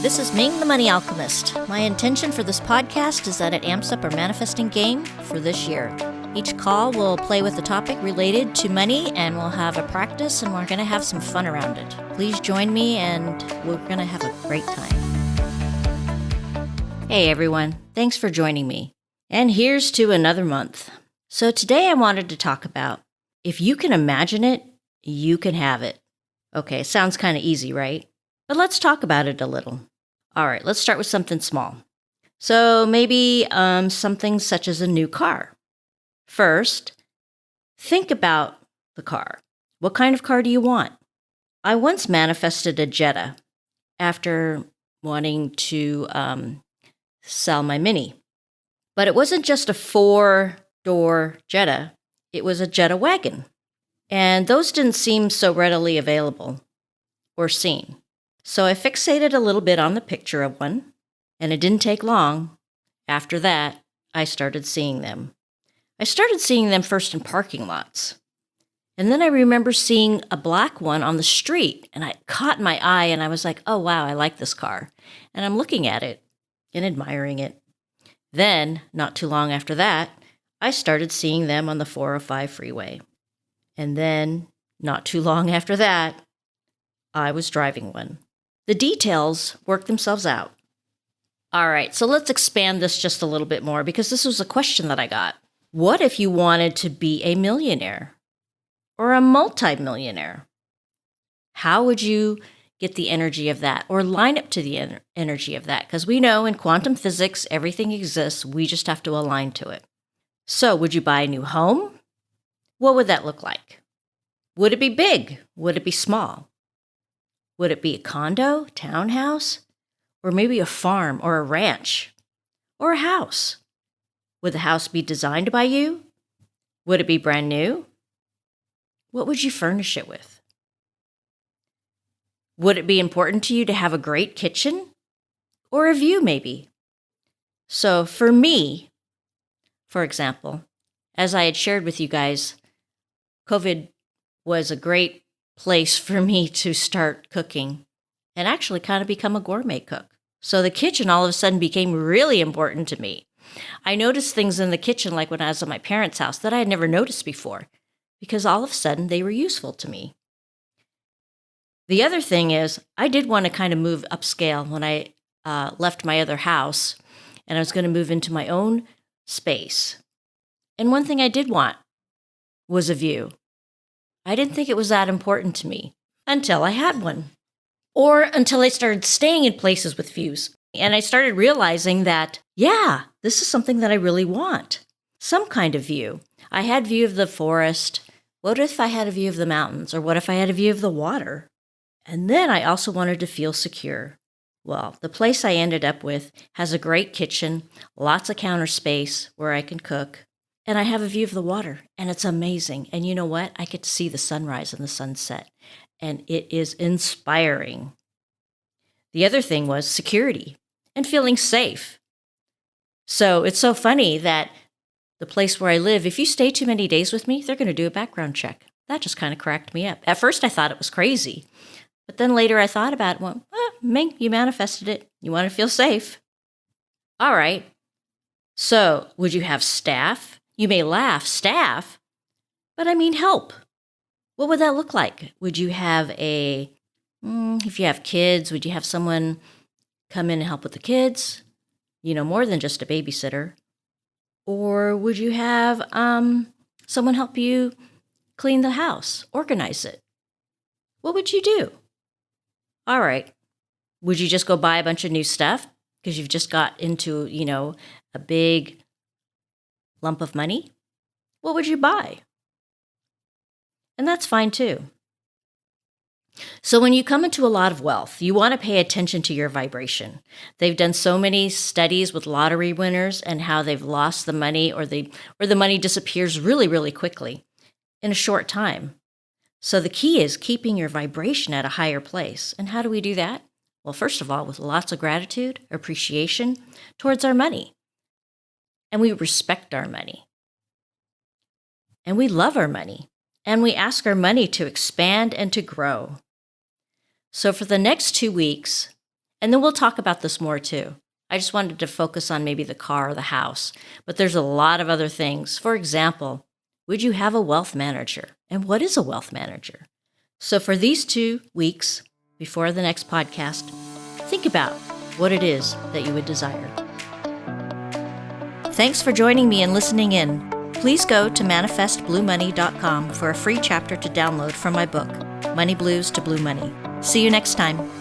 This is Ming the Money Alchemist. My intention for this podcast is that it amps up our manifesting game for this year. Each call will play with a topic related to money, and we'll have a practice, and we're going to have some fun around it. Please join me, and we're going to have a great time. Hey everyone, thanks for joining me. And here's to another month. So today I wanted to talk about, if you can imagine it, you can have it. Okay, sounds kind of easy, right? But let's talk about it a little. All right, let's start with something small. So maybe something such as a new car. First, think about the car. What kind of car do you want? I once manifested a Jetta after wanting to sell my Mini. But it wasn't just a 4-door Jetta. It was a Jetta wagon. And those didn't seem so readily available or seen. So I fixated a little bit on the picture of one, and it didn't take long. After that, I started seeing them. I started seeing them first in parking lots. And then I remember seeing a black one on the street, and it caught my eye, and I was like, oh, wow, I like this car. And I'm looking at it and admiring it. Then, not too long after that, I started seeing them on the 405 freeway. And then, not too long after that, I was driving one. The details work themselves out. All right, so let's expand this just a little bit more, because this was a question that I got. What if you wanted to be a millionaire or a multimillionaire? How would you get the energy of that or line up to the energy of that? Because we know in quantum physics, everything exists. We just have to align to it. So would you buy a new home? What would that look like? Would it be big? Would it be small? Would it be a condo, townhouse, or maybe a farm or a ranch or a house? Would the house be designed by you? Would it be brand new? What would you furnish it with? Would it be important to you to have a great kitchen or a view maybe? So for me, for example, as I had shared with you guys, COVID was a great place for me to start cooking and actually kind of become a gourmet cook. So the kitchen all of a sudden became really important to me. I noticed things in the kitchen like when I was at my parents' house that I had never noticed before because all of a sudden they were useful to me. The other thing is I did want to kind of move upscale when I left my other house and I was going to move into my own space. And one thing I did want was a view. I didn't think it was that important to me until I had one. Or until I started staying in places with views. And I started realizing that, yeah, this is something that I really want. Some kind of view. I had view of the forest. What if I had a view of the mountains? Or what if I had a view of the water? And then I also wanted to feel secure. Well, the place I ended up with has a great kitchen, lots of counter space where I can cook. And I have a view of the water, and it's amazing. And you know what? I get to see the sunrise and the sunset, and it is inspiring. The other thing was security and feeling safe. So it's so funny that the place where I live, if you stay too many days with me, they're going to do a background check. That just kind of cracked me up. At first, I thought it was crazy. But then later I thought about it, well, Ming, you manifested it. You want to feel safe. All right. So would you have staff? You may laugh, staff, but I mean help. What would that look like? Would you have if you have kids, would you have someone come in and help with the kids? More than just a babysitter. Or would you have someone help you clean the house, organize it? What would you do? All right. Would you just go buy a bunch of new stuff because you've just got into, a big lump of money? What would you buy? And that's fine too. So when you come into a lot of wealth, you want to pay attention to your vibration. They've done so many studies with lottery winners and how they've lost the money or the money disappears really, really quickly in a short time. So the key is keeping your vibration at a higher place. And how do we do that? Well, first of all, with lots of gratitude, appreciation towards our money. And we respect our money. And we love our money. And we ask our money to expand and to grow. So for the next 2 weeks, And then we'll talk about this more too. I just wanted to focus on maybe the car or the house, but there's a lot of other things. For example, would you have a wealth manager? And what is a wealth manager? So for these 2 weeks before the next podcast, think about what it is that you would desire. Thanks for joining me and listening in. Please go to manifestbluemoney.com for a free chapter to download from my book, Money Blues to Blue Money. See you next time.